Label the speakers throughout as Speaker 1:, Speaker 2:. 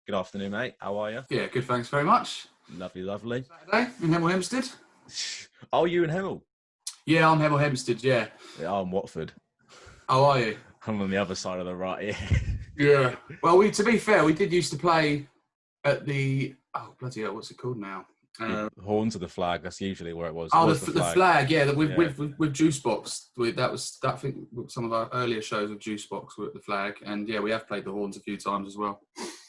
Speaker 1: Good afternoon, mate. How are you?
Speaker 2: Yeah, good. Thanks very much.
Speaker 1: Lovely, lovely.
Speaker 2: Saturday in Hemel Hempstead.
Speaker 1: Oh, you in Hemel?
Speaker 2: Yeah, I'm Hemel Hempstead. Yeah.
Speaker 1: Yeah, I'm Watford.
Speaker 2: How are you?
Speaker 1: I'm on the other side of the right.
Speaker 2: Yeah. Well, to be fair, we did used to play at the bloody hell, what's it called now?
Speaker 1: The horns of the flag. That's usually where it was. It
Speaker 2: Oh,
Speaker 1: was
Speaker 2: the flag. Yeah, with
Speaker 1: Yeah.
Speaker 2: Juicebox. I think some of our earlier shows with Juicebox were at the flag, and yeah, we have played the horns a few times as well.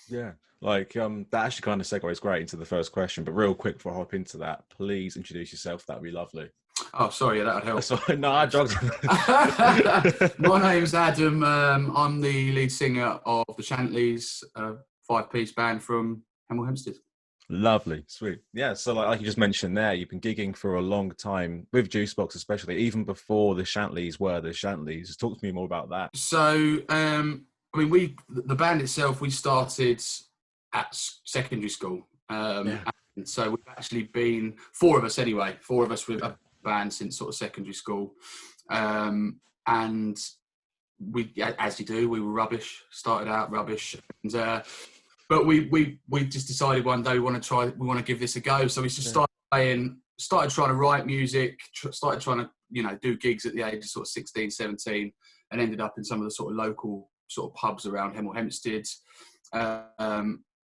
Speaker 1: Yeah. That actually kind of segues great into the first question. But real quick before I hop into that, please introduce yourself. That'd be lovely.
Speaker 2: Oh, sorry, yeah, that would help.
Speaker 1: Sorry, no, I jogged.
Speaker 2: My name's Adam. I'm the lead singer of the Shantlys, a 5-piece band from Hemel Hempstead.
Speaker 1: Lovely, sweet. Yeah, so like you just mentioned there, you've been gigging for a long time with Juicebox, especially even before the Shantlys were the Shantlys. Just talk to me more about that.
Speaker 2: So, the band itself, we started at secondary school. And so we've actually been, four of us with a band since sort of secondary school. And we, as you do, we were rubbish, started out rubbish. But we just decided one day we want to give this a go. So we just started trying to write music, started trying to, do gigs at the age of sort of 16, 17, and ended up in some of the sort of local sort of pubs around Hemel Hempstead.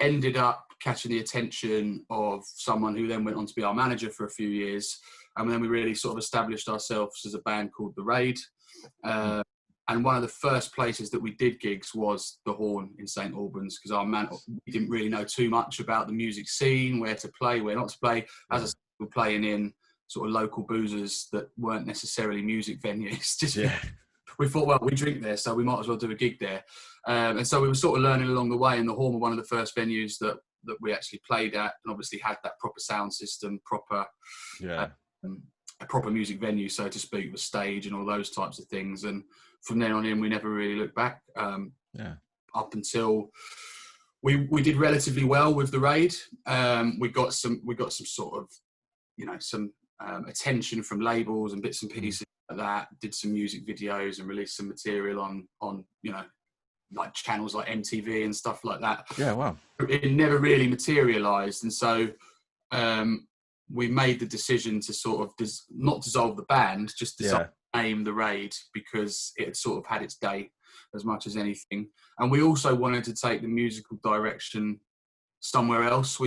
Speaker 2: Ended up catching the attention of someone who then went on to be our manager for a few years. And then we really sort of established ourselves as a band called The Raid. And one of the first places that we did gigs was the Horn in St Albans, because we didn't really know too much about the music scene, where to play, where not to play. As I said, we were playing in sort of local boozers that weren't necessarily music venues. We thought, well, we drink there, so we might as well do a gig there. And so we were sort of learning along the way, and the Horn were one of the first venues that we actually played at, and obviously had that proper sound system, a proper music venue, so to speak, with stage and all those types of things. And from then on in, we never really looked back. Up until we did relatively well with The Raid. We got some sort of, some attention from labels and bits and pieces like that. Did some music videos and released some material on like channels like MTV and stuff like that.
Speaker 1: Yeah, wow.
Speaker 2: It never really materialised, and so we made the decision to sort of not dissolve the band, just decide to name The Raid, because it had sort of had its day as much as anything. And we also wanted to take the musical direction somewhere else.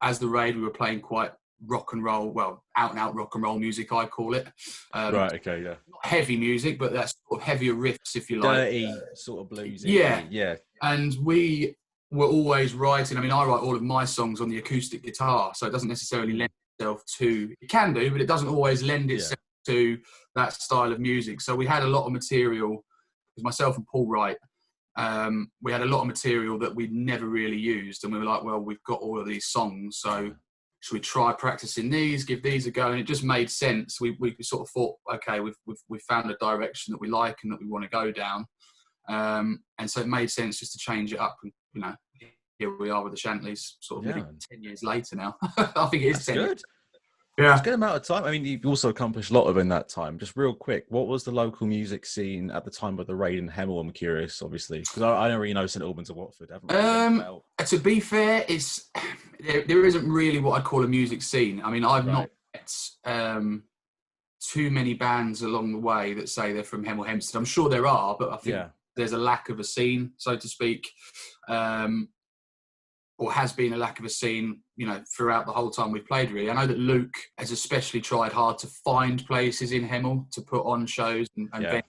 Speaker 2: As The Raid, we were playing quite rock and roll, well, out and out rock and roll music, I call it.
Speaker 1: Right, okay, yeah.
Speaker 2: Not heavy music, but that's sort of heavier riffs, if you like.
Speaker 1: Dirty, sort of bluesy.
Speaker 2: Yeah. And we were always writing. I mean, I write all of my songs on the acoustic guitar, so it doesn't necessarily lend itself to, it can do, but it doesn't always lend itself to that style of music. So we had a lot of material, because myself and Paul Wright, we had a lot of material that we'd never really used, and we were like, well, we've got all of these songs, so should we try practicing these, give these a go? And it just made sense. We sort of thought, okay, we've found a direction that we like and that we want to go down. And so it made sense just to change it up. And, here we are with the Shantlys, sort of maybe 10 years later now. I think it is 10 years.
Speaker 1: Yeah. It's a good amount of time. I mean, you've also accomplished a lot in that time. Just real quick, what was the local music scene at the time of The Raid in Hemel? I'm curious, obviously, because I don't really know St Albans or Watford.
Speaker 2: To be fair, there isn't really what I'd call a music scene. I mean, I've not met too many bands along the way that say they're from Hemel Hempstead. I'm sure there are, but I think there's a lack of a scene, so to speak. Or has been a lack of a scene, throughout the whole time we've played, really. I know that Luke has especially tried hard to find places in Hemel to put on shows and venues.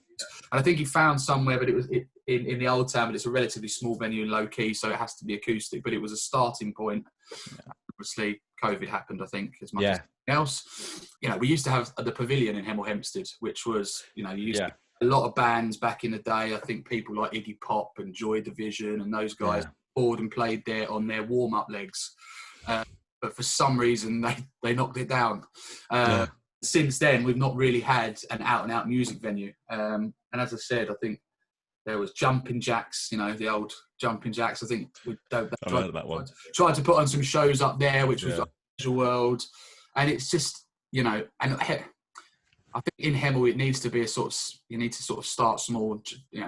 Speaker 2: And I think he found somewhere, but it was in the old town, but it's a relatively small venue and low key, so it has to be acoustic. But it was a starting point. Obviously, COVID happened, I think, as much as anything else. We used to have the Pavilion in Hemel Hempstead, which was, a lot of bands back in the day. I think people like Iggy Pop and Joy Division and those guys poured and played there on their warm-up legs. But for some reason, they knocked it down. Since then, we've not really had an out-and-out music venue. And as I said, I think there was Jumping Jacks, the old Jumping Jacks. I think we tried to put on some shows up there, which was Visual World. And it's just, and I think in Hemel, it needs to be you need to sort of start small.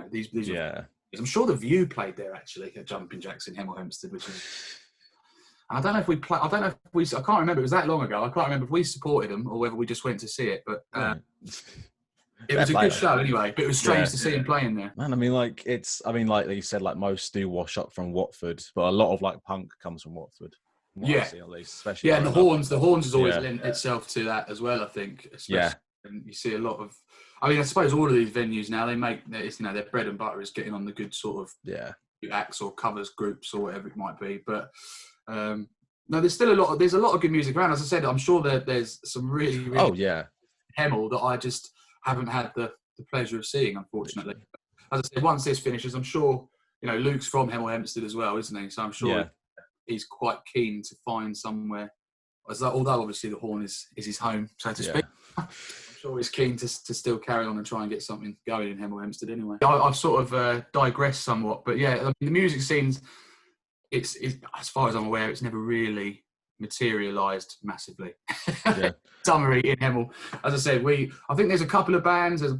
Speaker 2: These I'm sure the View played there actually at Jumping Jacks in Hemel Hempstead, which is. I don't know if we play. I don't know if we. I can't remember. It was that long ago. I can't remember if we supported them or whether we just went to see it. But
Speaker 1: Right.
Speaker 2: it was a good show anyway. But it was strange to see him playing there.
Speaker 1: Man, I mean, like like you said, like most do wash up from Watford, but a lot of like punk comes from Watford.
Speaker 2: Yeah,
Speaker 1: at least, especially.
Speaker 2: Yeah, and the Horns has always lent itself to that as well. I think. Especially, and you see a lot of. I mean, I suppose all of these venues now they make their bread and butter is getting on the good sort of acts or covers groups or whatever it might be, but. No, there's still a lot of good music around. As I said, I'm sure that there's some really Hemel that I just haven't had the pleasure of seeing, unfortunately. As I said, once this finishes, I'm sure Luke's from Hemel Hempstead as well, isn't he? So I'm sure he's quite keen to find somewhere. Although obviously the Horn is his home, so to speak. I'm sure he's keen to still carry on and try and get something going in Hemel Hempstead anyway. I've sort of digressed somewhat, but yeah, I mean, the music scenes. It's as far as I'm aware, it's never really materialised massively. Summary in Hemel, as I said, I think there's a couple of bands, there's a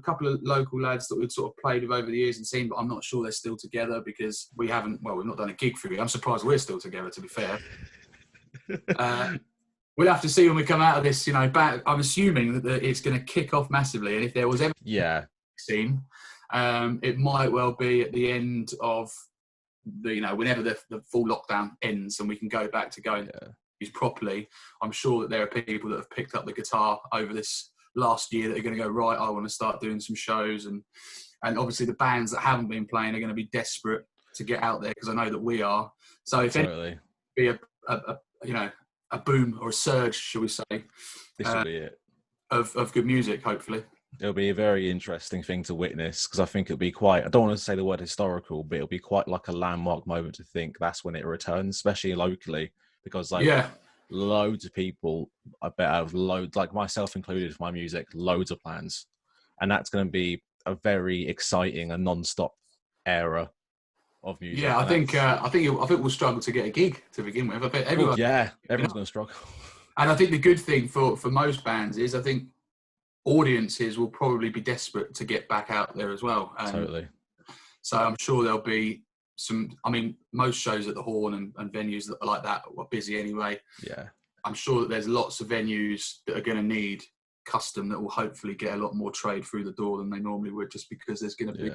Speaker 2: couple of local lads that we've sort of played with over the years and seen, but I'm not sure they're still together because we've not done a gig for you. I'm surprised we're still together, to be fair. We'll have to see when we come out of this. I'm assuming that it's going to kick off massively, and if there was ever a scene, it might well be at the end of. Whenever the full lockdown ends and we can go back to going use properly, I'm sure that there are people that have picked up the guitar over this last year that are going to go, right, I want to start doing some shows, and obviously the bands that haven't been playing are going to be desperate to get out there because I know that we are. So if anything, be a boom or a surge, shall we say,
Speaker 1: this will be it
Speaker 2: of good music, hopefully.
Speaker 1: It'll be a very interesting thing to witness because I think it'll be quite, I don't want to say the word historical, but it'll be quite like a landmark moment to think that's when it returns, especially locally, because loads of people, I bet have loads, like myself included for my music, loads of plans. And that's going to be a very exciting and non-stop era of music.
Speaker 2: Yeah, I think we'll struggle to get a gig to begin with. I bet everyone's
Speaker 1: going to struggle.
Speaker 2: And I think the good thing for most bands is I think audiences will probably be desperate to get back out there as well.
Speaker 1: Totally.
Speaker 2: So I'm sure there'll be some. I mean, most shows at the Horn and venues that are like that are busy anyway.
Speaker 1: Yeah.
Speaker 2: I'm sure that there's lots of venues that are going to need custom that will hopefully get a lot more trade through the door than they normally would, just because there's going to be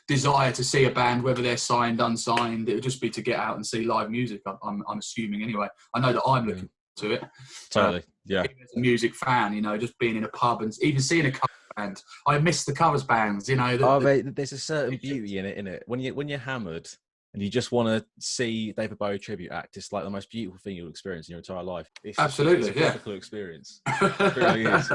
Speaker 2: desire to see a band, whether they're signed, unsigned. It would just be to get out and see live music. I'm assuming anyway. I know that I'm looking to it.
Speaker 1: Totally.
Speaker 2: As a music fan, just being in a pub and even seeing a cover band. I miss the covers bands,
Speaker 1: there's a certain beauty in it. When you're hammered and you just want to see David Bowie tribute act, it's like the most beautiful thing you'll experience in your entire life. It's
Speaker 2: absolutely,
Speaker 1: a beautiful experience. It really is.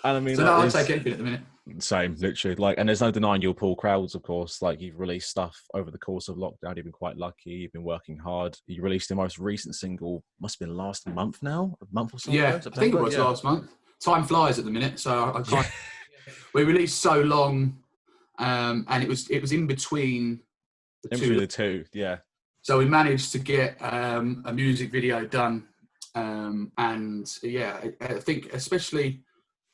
Speaker 1: And I mean,
Speaker 2: I'll take anything at the minute.
Speaker 1: Same, literally. And there's no denying you'll pull crowds, of course. Like, you've released stuff over the course of lockdown. You've been quite lucky. You've been working hard. You released the most recent single, must have been last month now, a month or so ago,
Speaker 2: I think it was last month. Time flies at the minute, so I can't. We released so long, and it was in between
Speaker 1: the two. Yeah.
Speaker 2: So we managed to get a music video done, and I think especially.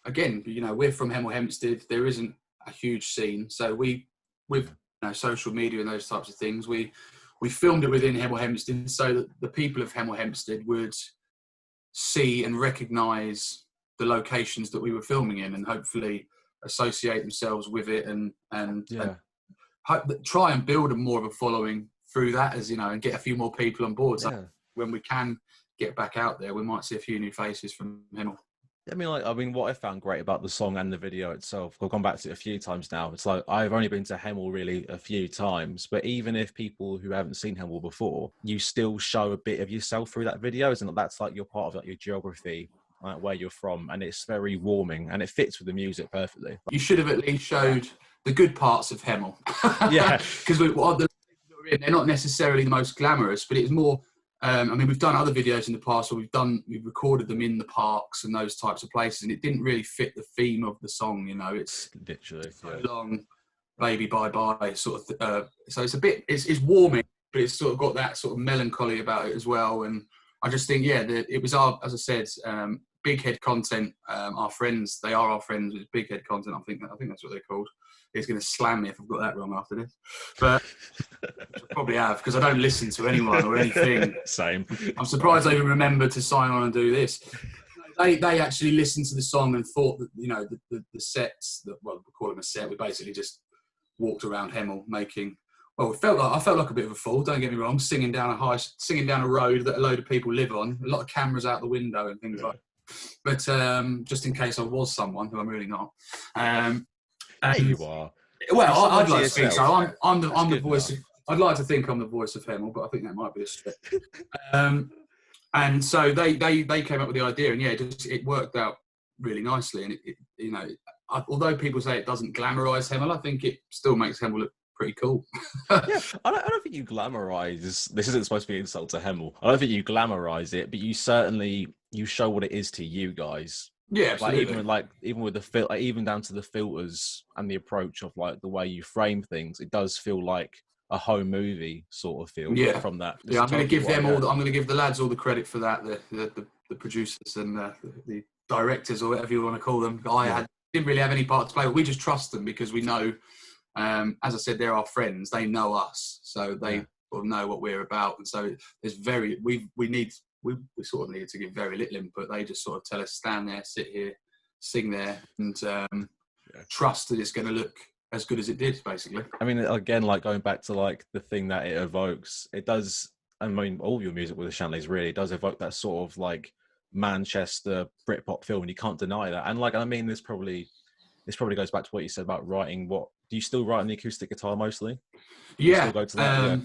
Speaker 2: Again, we're from Hemel Hempstead. There isn't a huge scene, so with social media and those types of things, we filmed it within Hemel Hempstead so that the people of Hemel Hempstead would see and recognise the locations that we were filming in, and hopefully associate themselves with it, and try and build more of a following through that, and get a few more people on board. So when we can get back out there, we might see a few new faces from Hemel.
Speaker 1: I mean, what I found great about the song and the video itself, I've gone back to it a few times now. It's like, I've only been to Hemel really a few times, but even if people who haven't seen Hemel before, you still show a bit of yourself through that video, isn't it? That's like, you're part of like your geography, like where you're from, and it's very warming and it fits with the music perfectly.
Speaker 2: You should have at least showed the good parts of Hemel.
Speaker 1: Yeah.
Speaker 2: Because they're not necessarily the most glamorous, but it's more. We've done other videos in the past where we've recorded them in the parks and those types of places, and it didn't really fit the theme of the song. It's
Speaker 1: literally
Speaker 2: so long, baby bye bye sort of. So it's a bit, it's warming, but it's sort of got that sort of melancholy about it as well. And I just think, it was as I said, Big Head Content, our friends, they are our friends with Big Head Content. I think that's what they're called. He's going to slam me if I've got that wrong after this, but I probably have, because I don't listen to anyone or anything.
Speaker 1: Same.
Speaker 2: I'm surprised they even remembered to sign on and do this. They actually listened to the song and thought that, you know, the sets, well, we call them a set. We basically just walked around Hemel making. Well, I felt like a bit of a fool. Don't get me wrong. Singing down a road that a load of people live on. A lot of cameras out the window and things like that. But just in case I was someone who I'm really not.
Speaker 1: There you are.
Speaker 2: Well, I'd like to think so. I'm the voice. I'd like to think I'm the voice of Hemel, but I think that might be a stretch. And so they came up with the idea, and it worked out really nicely. And it you know, although people say it doesn't glamorise Hemel, I think it still makes Hemel look pretty cool.
Speaker 1: Yeah, I don't think you glamorise. This isn't supposed to be an insult to Hemel. I don't think you glamorise it, but you show what it is to you guys.
Speaker 2: Yeah, absolutely.
Speaker 1: Even with the even down to the filters and the approach of like the way you frame things, it does feel like a home movie sort of feel.
Speaker 2: Yeah,
Speaker 1: from that.
Speaker 2: Yeah, I'm going to give them all. I'm going to give the lads all the credit for that. The producers and the directors, or whatever you want to call them. Didn't really have any part to play, but we just trust them because we know. As I said, they're our friends. They know us, so they sort of know what we're about. And so there's we sort of needed to give very little input. They just sort of tell us, stand there, sit here, sing there, and trust that it's going to look as good as it did, basically.
Speaker 1: I mean, again, like going back to like the thing that it evokes, it does. I mean, all of your music with the Shantlys really does evoke that sort of like Manchester Britpop feel, and you can't deny that. And like, I mean, this probably goes back to what you said about writing. What do you still write on the acoustic guitar mostly?
Speaker 2: Yeah.
Speaker 1: Go to that?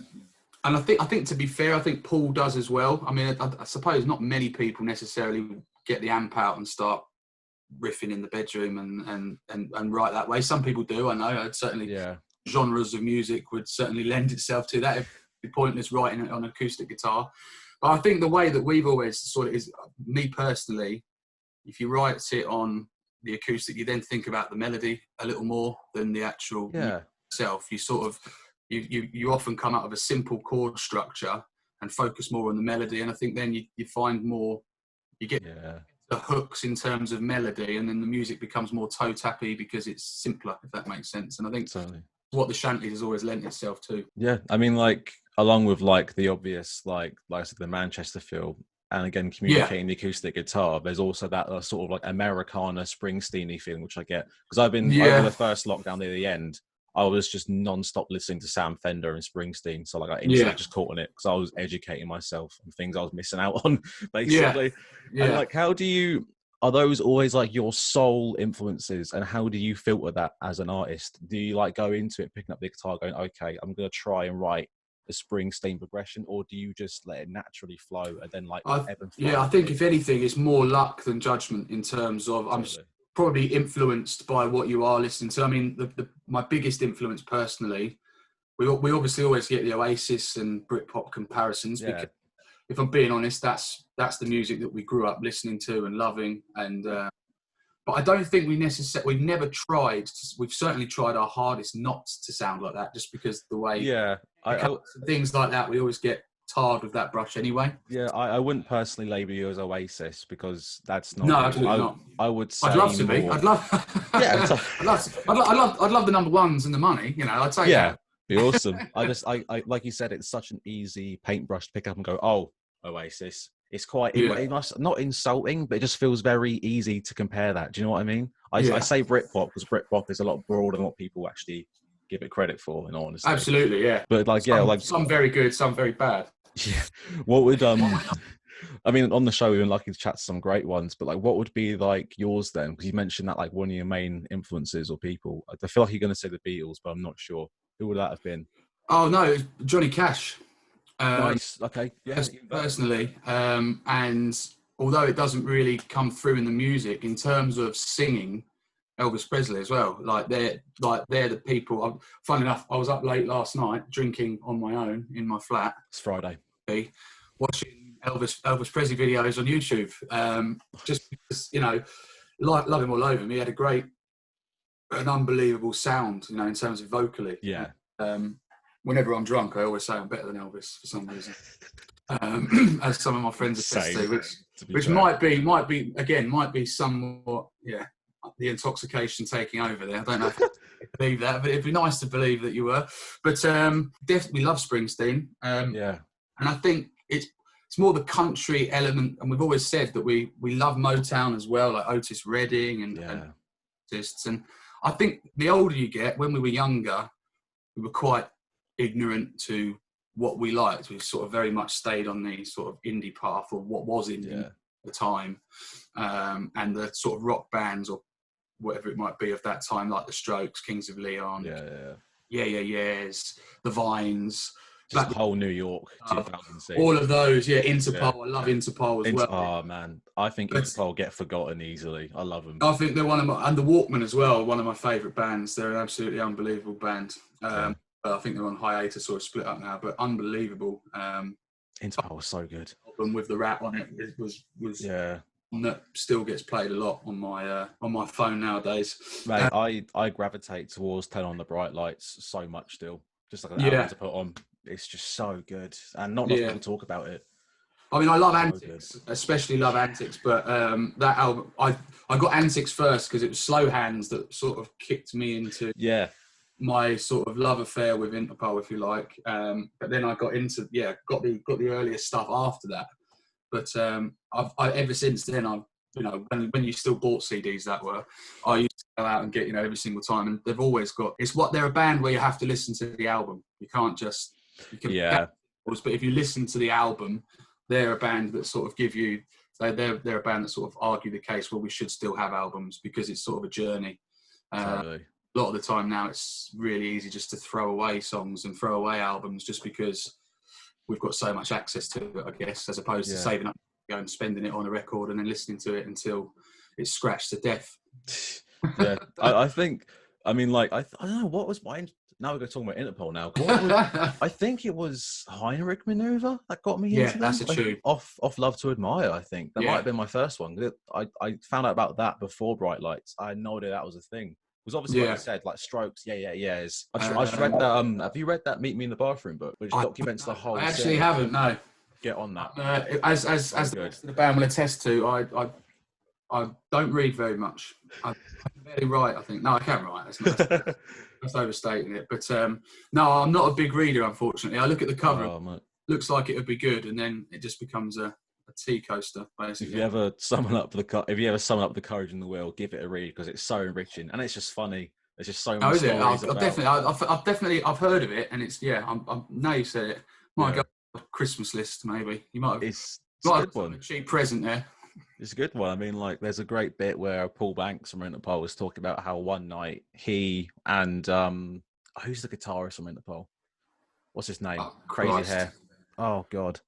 Speaker 2: And I think to be fair, I think Paul does as well. I mean, I suppose not many people necessarily get the amp out and start riffing in the bedroom and write that way. Some people do, I know. Genres of music would certainly lend itself to that. It'd be pointless writing it on acoustic guitar. But I think the way that we've always sort of is, me personally, if you write it on the acoustic, you then think about the melody a little more than the actual itself. You sort of you often come out of a simple chord structure and focus more on the melody, and I think then you find more, you get the hooks in terms of melody, and then the music becomes more toe tappy because it's simpler, if that makes sense. And I think what the Shantlys has always lent itself to. Yeah,
Speaker 1: I mean, like along with like the obvious like I said, the Manchester feel, and again communicating the acoustic guitar, there's also that sort of like Americana Springsteen-y feeling, which I get because I've been over the first lockdown near the end, I was just non-stop listening to Sam Fender and Springsteen. So like I instantly just caught on it because I was educating myself on things I was missing out on, basically. And like, are those always like your sole influences, and how do you filter that as an artist? Do you like go into it picking up the guitar going, okay, I'm going to try and write a Springsteen progression, or do you just let it naturally flow and then like ebb and flow?
Speaker 2: Yeah, I think if anything, it's more luck than judgment in terms of I'm probably influenced by what you are listening to. I mean, my biggest influence personally, we obviously always get the Oasis and Britpop comparisons because if I'm being honest, that's the music that we grew up listening to and loving. And but I don't think we've never tried. We've certainly tried our hardest not to sound like that, just because the way things like that, we always get tarred with that brush anyway.
Speaker 1: Yeah, I wouldn't personally label you as Oasis because that's not.
Speaker 2: No, absolutely not.
Speaker 1: I would say
Speaker 2: I'd love to be. I'd love. I'd love the number ones and the money. You know, I'd say that.
Speaker 1: Be awesome. I like you said, it's such an easy paintbrush to pick up and go, oh, Oasis. It's quite not insulting, but it just feels very easy to compare that. Do you know what I mean? I say Britpop because Britpop is a lot broader than what people actually give it credit for, in honesty.
Speaker 2: Absolutely, yeah.
Speaker 1: But like,
Speaker 2: some very good, some very bad.
Speaker 1: Yeah. What would I mean, on the show we've been lucky to chat to some great ones, but like, what would be like yours then? Because you mentioned that like one of your main influences or people. I feel like you're going to say the Beatles, but I'm not sure. Who would that have been?
Speaker 2: Oh no, it was Johnny Cash.
Speaker 1: Nice. Okay. Yeah.
Speaker 2: Personally, and although it doesn't really come through in the music, in terms of singing, Elvis Presley as well. They're the people. Funny enough, I was up late last night drinking on my own in my flat.
Speaker 1: It's Friday.
Speaker 2: Watching Elvis Presley videos on YouTube. Just because, you know, love him all over me. He had an unbelievable sound, you know, in terms of vocally.
Speaker 1: Yeah.
Speaker 2: Whenever I'm drunk, I always say I'm better than Elvis for some reason. as some of my friends attest to, which
Speaker 1: fair.
Speaker 2: might be somewhat, the intoxication taking over there. I don't know if I believe that, but it'd be nice to believe that you were. But definitely love Springsteen. And I think it's more the country element, and we've always said that we love Motown as well, like Otis Redding and artists. And I think the older you get, when we were younger, we were quite ignorant to what we liked. We sort of very much stayed on the sort of indie path, or what was indie at the time, and the sort of rock bands or whatever it might be of that time, like the Strokes, Kings of Leon, Yeahs, the Vines,
Speaker 1: just whole New York 2006.
Speaker 2: All of those, Interpol. I love Interpol as well.
Speaker 1: Oh man, I think Interpol get forgotten easily. I love them.
Speaker 2: I think they're one of my, and the Walkmen as well, one of my favourite bands. They're an absolutely unbelievable band. But I think they're on hiatus or split up now, but unbelievable.
Speaker 1: Interpol was so good.
Speaker 2: Album with the Rat on it was that still gets played a lot on my phone nowadays.
Speaker 1: Mate, I gravitate towards Turn on the Bright Lights so much still. Just like an album to put on. It's just so good, and not enough people talk about it.
Speaker 2: I mean, I love Antics, especially love Antics, but that album, I got Antics first because it was Slow Hands that sort of kicked me into my sort of love affair with Interpol, if you like. But then I got into got the earlier stuff after that. But I've ever since then, when you still bought CDs, I used to go out and get every single time, and they've always got. They're a band where you have to listen to the album. You can't just. But if you listen to the album, they're a band that sort of give you. They're a band that sort of argue the case. Well, we should still have albums because it's sort of a journey.
Speaker 1: Totally.
Speaker 2: A lot of the time now, it's really easy just to throw away songs and throw away albums just because we've got so much access to it, I guess, as opposed to saving up, going and spending it on a record and then listening to it until it's scratched to death.
Speaker 1: I think. I mean, like I don't know what was mine. Now we're going to talk about Interpol now. I think it was Heinrich Maneuver that got me into them.
Speaker 2: That's a tune.
Speaker 1: Off Love to Admire, I think. That might have been my first one. I found out about that before Bright Lights. I had no idea that was a thing. It was obviously, like you said, like Strokes, yeahs. I just read that. Have you read that Meet Me in the Bathroom book, which documents the whole
Speaker 2: I actually haven't, no.
Speaker 1: Get on that.
Speaker 2: As the rest of the band will attest to, I don't read very much. I can barely write, I think. No, I can write. That's overstating it. But no, I'm not a big reader, unfortunately. I look at the cover, looks like it would be good, and then it just becomes a tea coaster, basically.
Speaker 1: If you ever summon up the courage in the will, give it a read because it's so enriching and it's just funny. There's just so much. I've heard of it, and it's now you said it. Might go on a Christmas list, maybe. You might have. It's a good one. A cheap present there. It's a good one. I mean, like, there's a great bit where Paul Banks from Interpol was talking about how one night he and who's the guitarist from Interpol? What's his name? Crazy hair. Oh God,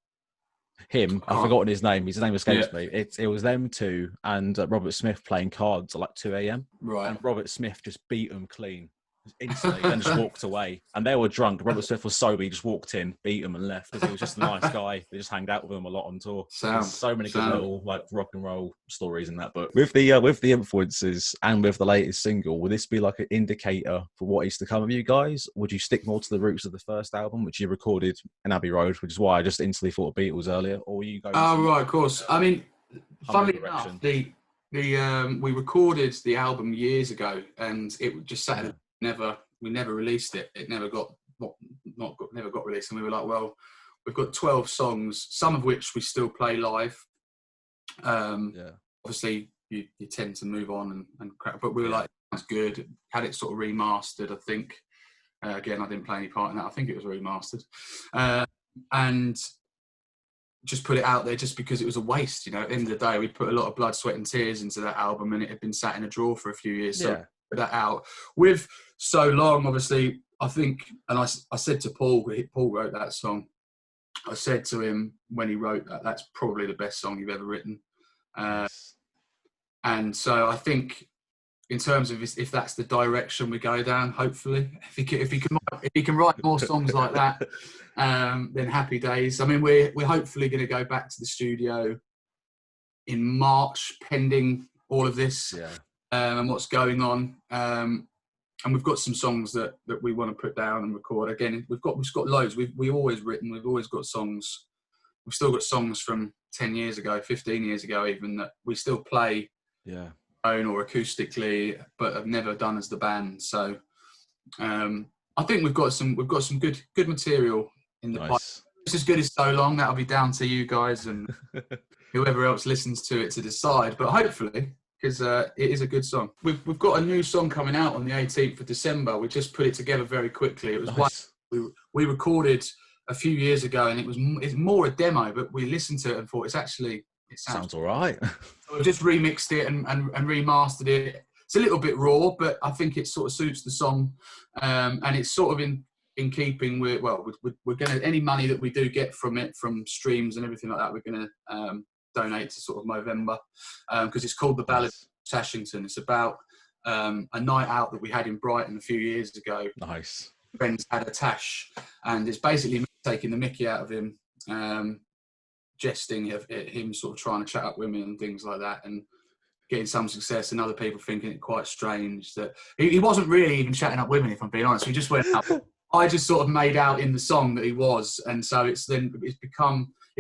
Speaker 1: him. I've forgotten his name. His name escapes me. It was them two and Robert Smith playing cards at like 2 a.m.
Speaker 2: Right.
Speaker 1: And Robert Smith just beat them clean. Instantly, then just walked away. And they were drunk. Robert Smith was sober. He just walked in, beat him, and left because he was just a nice guy. They just hanged out with him a lot on tour. So many good little like rock and roll stories in that book. With the influences and with the latest single, would this be like an indicator for what is to come of you guys? Would you stick more to the roots of the first album, which you recorded in Abbey Road, which is why I just instantly thought of Beatles earlier, or were you going?
Speaker 2: Oh right, of course. I mean, funnily enough, we recorded the album years ago, and it just sat. We never released it. It never got released. And we were like, well, we've got 12 songs, some of which we still play live. Obviously, you tend to move on and crap. But we were like, that's good. Had it sort of remastered, I think. Again, I didn't play any part in that. I think it was remastered. And just put it out there just because it was a waste. At the end of the day, we put a lot of blood, sweat and tears into that album, and it had been sat in a drawer for a few years. So that out with So Long, obviously, I think, and I said to Paul wrote that song. I said to him when he wrote that's probably the best song you've ever written. And so I think in terms of if that's the direction we go down, hopefully, if he can write more songs like that, then happy days. I mean, we're hopefully going to go back to the studio in March, pending all of this. And what's going on, and we've got some songs that we want to put down and record. Again, we've got loads. We've always written. We've always got songs we've still got songs from 10 years ago, 15 years ago even, that we still play own or acoustically, but have never done as the band. So I think we've got some good material in the pipe. It's as good as So Long. That'll be down to you guys and whoever else listens to it to decide. But hopefully, because it is a good song. We've got a new song coming out on the 18th of December. We just put it together very quickly. It was one we recorded a few years ago, and it's more a demo, but we listened to it and thought it sounds
Speaker 1: all right.
Speaker 2: So we've just remixed it and remastered it. It's a little bit raw, but I think it sort of suits the song, and it's sort of in keeping with, well, we're going to, any money that we do get from it, from streams and everything like that, we're going to donate to sort of Movember, because it's called The Ballad of Tashington. It's about a night out that we had in Brighton a few years ago.
Speaker 1: Nice.
Speaker 2: Friends had a tash, and it's basically taking the mickey out of him, jesting at him sort of trying to chat up women and things like that, and getting some success, and other people thinking it quite strange that he wasn't really even chatting up women, if I'm being honest. He just went up. I just sort of made out in the song that he was, and so it's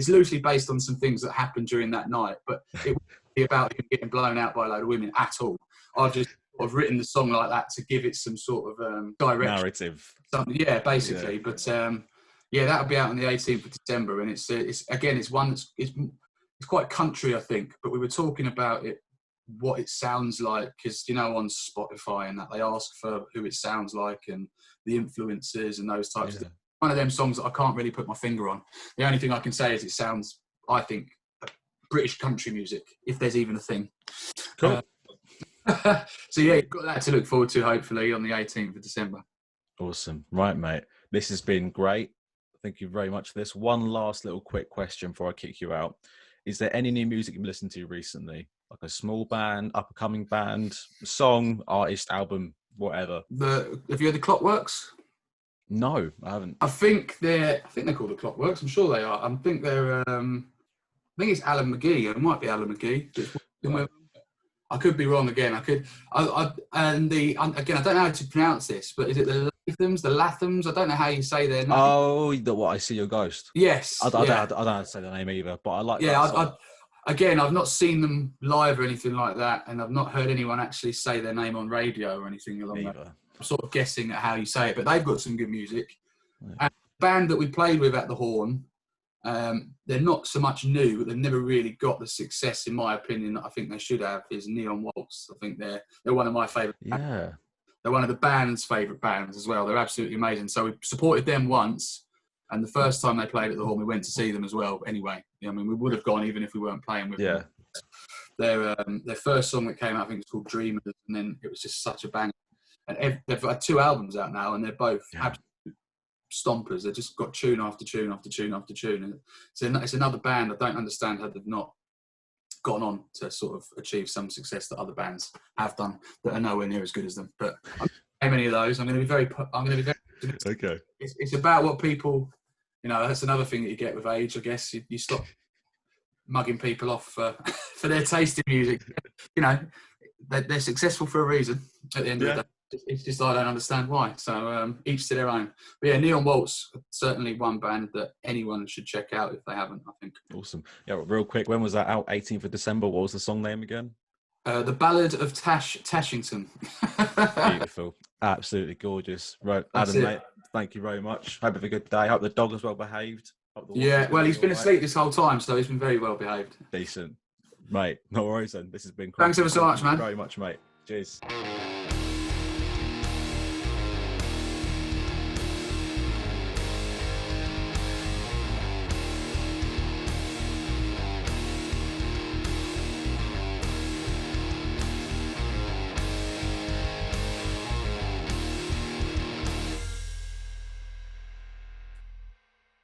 Speaker 2: loosely based on some things that happened during that night, but it wouldn't be about him getting blown out by a load of women at all. I've just sort of written the song like that to give it some sort of direction.
Speaker 1: Narrative.
Speaker 2: Yeah, basically. Yeah. But that'll be out on the 18th of December, and it's one that's it's quite country, I think. But we were talking about it, what it sounds like, because on Spotify and that they ask for who it sounds like and the influences and those types of things. One of them songs that I can't really put my finger on. The only thing I can say is it sounds, I think, British country music, if there's even a thing.
Speaker 1: Cool.
Speaker 2: So yeah, you've got that to look forward to, hopefully, on the 18th of December.
Speaker 1: Awesome. Right, mate. This has been great. Thank you very much for this. One last little quick question before I kick you out. Is there any new music you've listened to recently? Like a small band, up-and-coming band, song, artist, album, whatever?
Speaker 2: Have you heard the Clockworks?
Speaker 1: No, I haven't.
Speaker 2: I think they're called the Clockworks. I'm sure they are. I think it's Alan McGee. It might be Alan McGee. Right. I could be wrong again. Again, I don't know how to pronounce this, but is it the Lathams? I don't know how you say their name.
Speaker 1: Oh, I See Your Ghost.
Speaker 2: Yes.
Speaker 1: I don't know how to say the name either, but I like that.
Speaker 2: Yeah, again, I've not seen them live or anything like that, and I've not heard anyone actually say their name on radio or anything along that. I'm sort of guessing at how you say it, but they've got some good music. Yeah. And the band that we played with at the Horn, they're not so much new, but they've never really got the success, in my opinion, that I think they should have, is Neon Waltz. I think they're one of my favourite bands.
Speaker 1: Yeah.
Speaker 2: They're one of the band's favourite bands as well. They're absolutely amazing. So we supported them once, and the first time they played at the Horn, we went to see them as well anyway. I mean, we would have gone even if we weren't playing with them. Their first song that came out, I think it's called Dreamers, and then it was just such a bang. And they've had 2 albums out now, and they're both absolute stompers. They've just got tune after tune after tune after tune. And it's another band. I don't understand how they've not gone on to sort of achieve some success that other bands have done that are nowhere near as good as them. But I'm not going to many of those. I'm going to be very
Speaker 1: okay.
Speaker 2: It's about what people, that's another thing that you get with age, I guess. You stop mugging people off for their taste in music. They're successful for a reason at the end of the day. It's just I don't understand why. So each to their own. But yeah, Neon Waltz, certainly one band that anyone should check out if they haven't, I think.
Speaker 1: Awesome. Yeah, real quick, when was that out? 18th of December. What was the song name again?
Speaker 2: The Ballad of Tashington.
Speaker 1: Beautiful. Absolutely gorgeous. Right, Adam, mate, thank you very much. Hope you have a good day. Hope the dog is well behaved.
Speaker 2: Yeah, well, he's been asleep this whole time, so he's been very well behaved.
Speaker 1: Decent. Mate, no worries then. This has been
Speaker 2: Thanks ever so much, man.
Speaker 1: Very much, mate. Cheers.